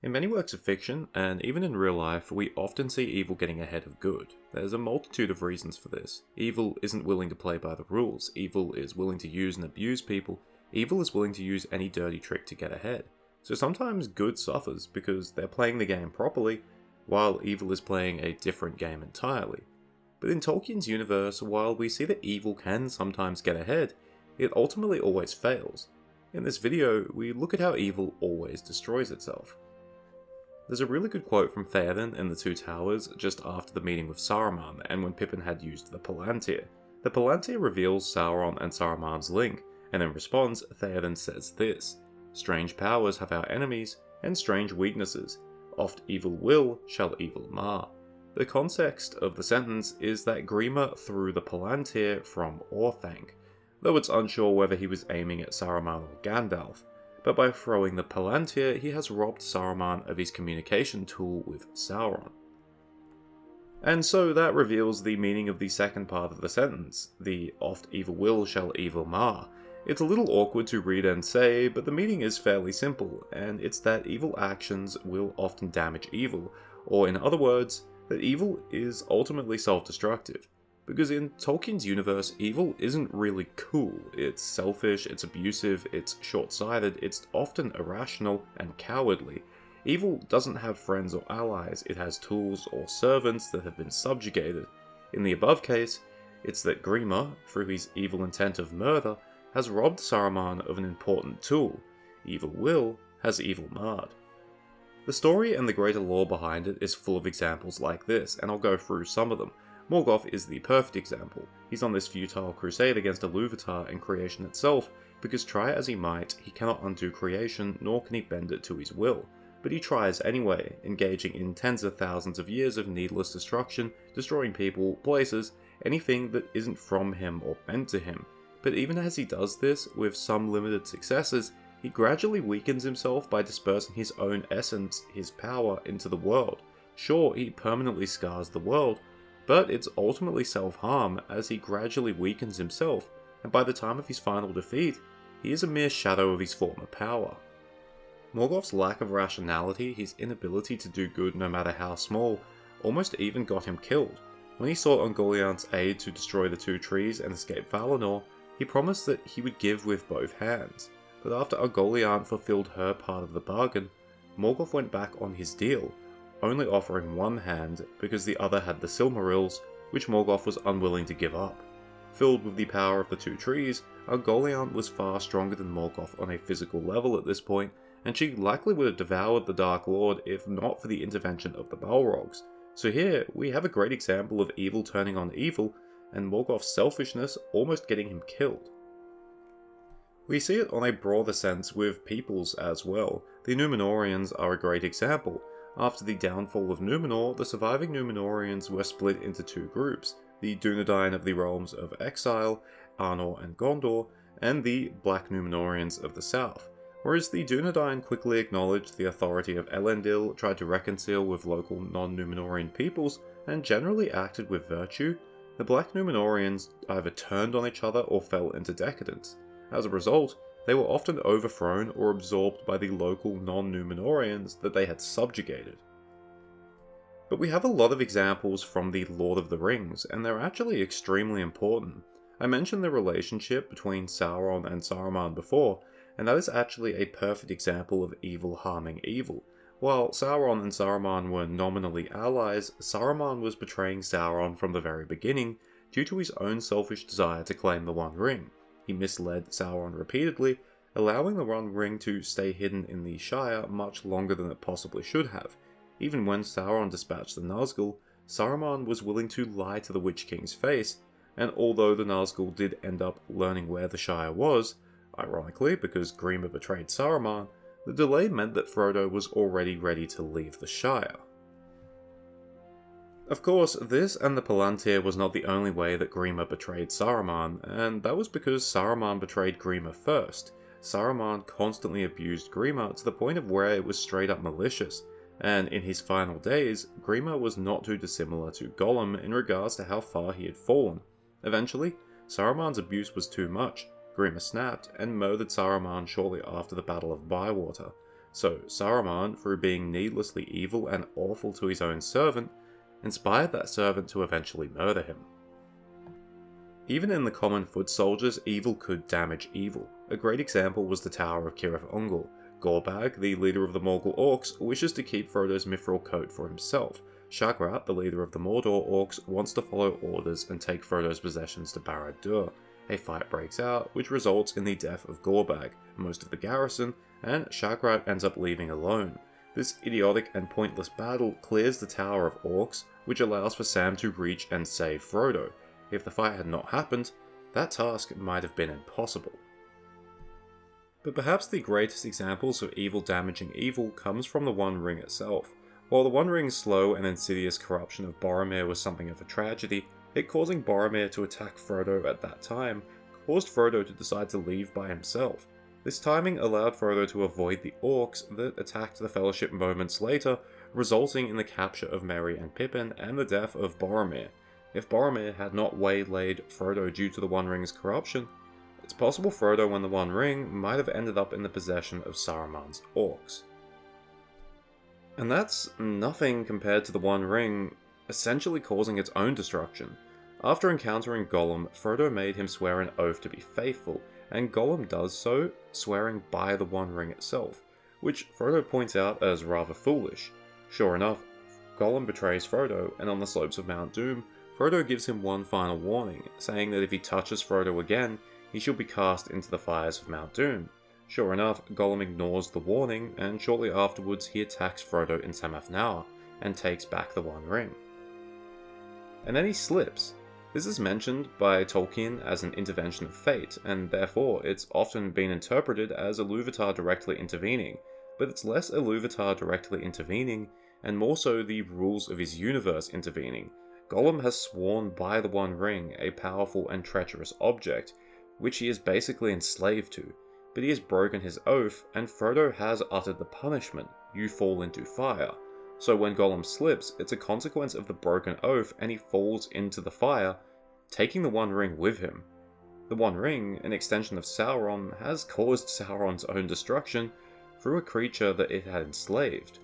In many works of fiction, and even in real life, we often see evil getting ahead of good. There's a multitude of reasons for this. Evil isn't willing to play by the rules, evil is willing to use and abuse people, evil is willing to use any dirty trick to get ahead. So sometimes good suffers because they're playing the game properly, while evil is playing a different game entirely. But in Tolkien's universe, while we see that evil can sometimes get ahead, it ultimately always fails. In this video, we look at how evil always destroys itself. There's a really good quote from Theoden in The Two Towers just after the meeting with Saruman and when Pippin had used the Palantir. The Palantir reveals Sauron and Saruman's link, and in response, Theoden says this: "Strange powers have our enemies, and strange weaknesses. Oft evil will shall evil mar." The context of the sentence is that Grima threw the Palantir from Orthanc, though it's unsure whether he was aiming at Saruman or Gandalf. But by throwing the Palantir, he has robbed Saruman of his communication tool with Sauron. And so that reveals the meaning of the second part of the sentence, the "oft evil will shall evil mar." It's a little awkward to read and say, but the meaning is fairly simple, and it's that evil actions will often damage evil, or in other words, that evil is ultimately self-destructive. Because in Tolkien's universe, evil isn't really cool. It's selfish, it's abusive, it's short-sighted, it's often irrational and cowardly. Evil doesn't have friends or allies, it has tools or servants that have been subjugated. In the above case, it's that Grima, through his evil intent of murder, has robbed Saruman of an important tool. Evil will has evil marred. The story and the greater lore behind it is full of examples like this, and I'll go through some of them. Morgoth is the perfect example. He's on this futile crusade against Iluvatar and creation itself, because try as he might, he cannot undo creation, nor can he bend it to his will. But he tries anyway, engaging in tens of thousands of years of needless destruction, destroying people, places, anything that isn't from him or meant to him. But even as he does this, with some limited successes, he gradually weakens himself by dispersing his own essence, his power, into the world. Sure, he permanently scars the world, but it's ultimately self-harm as he gradually weakens himself, and by the time of his final defeat, he is a mere shadow of his former power. Morgoth's lack of rationality, his inability to do good no matter how small, almost even got him killed. When he sought Ungoliant's aid to destroy the two trees and escape Valinor, he promised that he would give with both hands. But after Ungoliant fulfilled her part of the bargain, Morgoth went back on his deal, only offering one hand because the other had the Silmarils, which Morgoth was unwilling to give up. Filled with the power of the two trees, Ungoliant was far stronger than Morgoth on a physical level at this point, and she likely would have devoured the Dark Lord if not for the intervention of the Balrogs. So here, we have a great example of evil turning on evil, and Morgoth's selfishness almost getting him killed. We see it on a broader sense with peoples as well. The Númenóreans are a great example. After the downfall of Númenor, the surviving Númenóreans were split into two groups, the Dúnedain of the realms of exile, Arnor and Gondor, and the Black Númenóreans of the south. Whereas the Dúnedain quickly acknowledged the authority of Elendil, tried to reconcile with local non-Númenórean peoples, and generally acted with virtue, the Black Númenóreans either turned on each other or fell into decadence. As a result, they were often overthrown or absorbed by the local non-Númenóreans that they had subjugated. But we have a lot of examples from the Lord of the Rings, and they're actually extremely important. I mentioned the relationship between Sauron and Saruman before, and that is actually a perfect example of evil harming evil. While Sauron and Saruman were nominally allies, Saruman was betraying Sauron from the very beginning due to his own selfish desire to claim the One Ring. He misled Sauron repeatedly, allowing the One Ring to stay hidden in the Shire much longer than it possibly should have. Even when Sauron dispatched the Nazgûl, Saruman was willing to lie to the Witch King's face, and although the Nazgûl did end up learning where the Shire was, ironically because Grima betrayed Saruman, the delay meant that Frodo was already ready to leave the Shire. Of course, this and the Palantir was not the only way that Grima betrayed Saruman, and that was because Saruman betrayed Grima first. Saruman constantly abused Grima to the point of where it was straight up malicious, and in his final days, Grima was not too dissimilar to Gollum in regards to how far he had fallen. Eventually, Saruman's abuse was too much. Grima snapped and murdered Saruman shortly after the Battle of Bywater. So Saruman, through being needlessly evil and awful to his own servant, inspired that servant to eventually murder him. Even in the common foot soldiers, evil could damage evil. A great example was the Tower of Cirith Ungol. Gorbag, the leader of the Morgul Orcs, wishes to keep Frodo's mithril coat for himself. Shagrat, the leader of the Mordor Orcs, wants to follow orders and take Frodo's possessions to Barad-dûr. A fight breaks out, which results in the death of Gorbag, most of the garrison, and Shagrat ends up leaving alone. This idiotic and pointless battle clears the Tower of Orcs, which allows for Sam to reach and save Frodo. If the fight had not happened, that task might have been impossible. But perhaps the greatest examples of evil damaging evil comes from the One Ring itself. While the One Ring's slow and insidious corruption of Boromir was something of a tragedy, it causing Boromir to attack Frodo at that time caused Frodo to decide to leave by himself. This timing allowed Frodo to avoid the orcs that attacked the Fellowship moments later, resulting in the capture of Merry and Pippin and the death of Boromir. If Boromir had not waylaid Frodo due to the One Ring's corruption, it's possible Frodo and the One Ring might have ended up in the possession of Saruman's orcs. And that's nothing compared to the One Ring essentially causing its own destruction. After encountering Gollum, Frodo made him swear an oath to be faithful, and Gollum does so, swearing by the One Ring itself, which Frodo points out as rather foolish. Sure enough, Gollum betrays Frodo, and on the slopes of Mount Doom, Frodo gives him one final warning, saying that if he touches Frodo again, he shall be cast into the fires of Mount Doom. Sure enough, Gollum ignores the warning, and shortly afterwards he attacks Frodo in Samathnaur, and takes back the One Ring. And then he slips. This is mentioned by Tolkien as an intervention of fate, and therefore it's often been interpreted as Iluvatar directly intervening, but it's less Iluvatar directly intervening, and more so the rules of his universe intervening. Gollum has sworn by the One Ring, a powerful and treacherous object, which he is basically enslaved to, but he has broken his oath, and Frodo has uttered the punishment, you fall into fire. So when Gollum slips, it's a consequence of the broken oath and he falls into the fire, taking the One Ring with him. The One Ring, an extension of Sauron, has caused Sauron's own destruction through a creature that it had enslaved.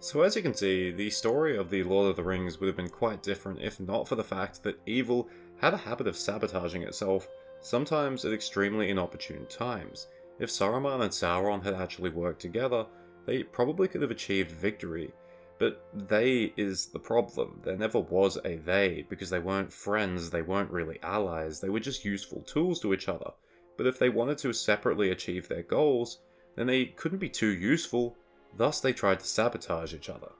So as you can see, the story of the Lord of the Rings would have been quite different if not for the fact that evil had a habit of sabotaging itself, sometimes at extremely inopportune times. If Saruman and Sauron had actually worked together, they probably could have achieved victory, but they is the problem. There never was a they, because they weren't friends, they weren't really allies, they were just useful tools to each other. But if they wanted to separately achieve their goals, then they couldn't be too useful, thus they tried to sabotage each other.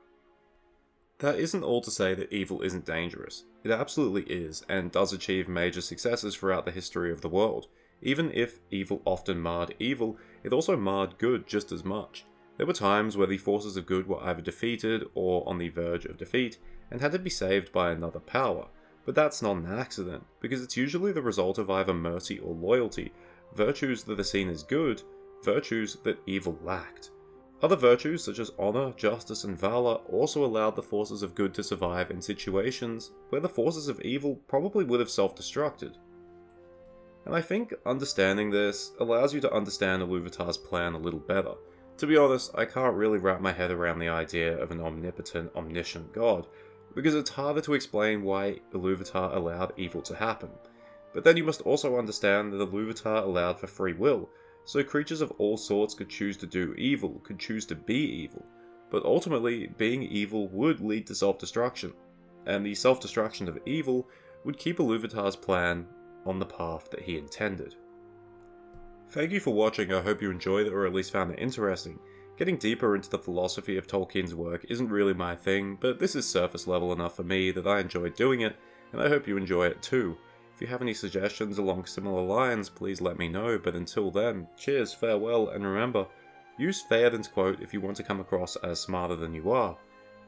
That isn't all to say that evil isn't dangerous. It absolutely is, and does achieve major successes throughout the history of the world. Even if evil often marred evil, it also marred good just as much. There were times where the forces of good were either defeated or on the verge of defeat, and had to be saved by another power. But that's not an accident, because it's usually the result of either mercy or loyalty, virtues that are seen as good, virtues that evil lacked. Other virtues such as honor, justice, and valor also allowed the forces of good to survive in situations where the forces of evil probably would have self-destructed. And I think understanding this allows you to understand Iluvatar's plan a little better. To be honest, I can't really wrap my head around the idea of an omnipotent, omniscient god, because it's harder to explain why Iluvatar allowed evil to happen. But then you must also understand that Iluvatar allowed for free will, so creatures of all sorts could choose to do evil, could choose to be evil. But ultimately, being evil would lead to self-destruction, and the self-destruction of evil would keep Iluvatar's plan on the path that he intended. Thank you for watching. I hope you enjoyed it, or at least found it interesting. Getting deeper into the philosophy of Tolkien's work isn't really my thing, but this is surface level enough for me that I enjoyed doing it, and I hope you enjoy it too. If you have any suggestions along similar lines, please let me know, but until then, cheers, farewell, and remember, use Theoden's quote if you want to come across as smarter than you are.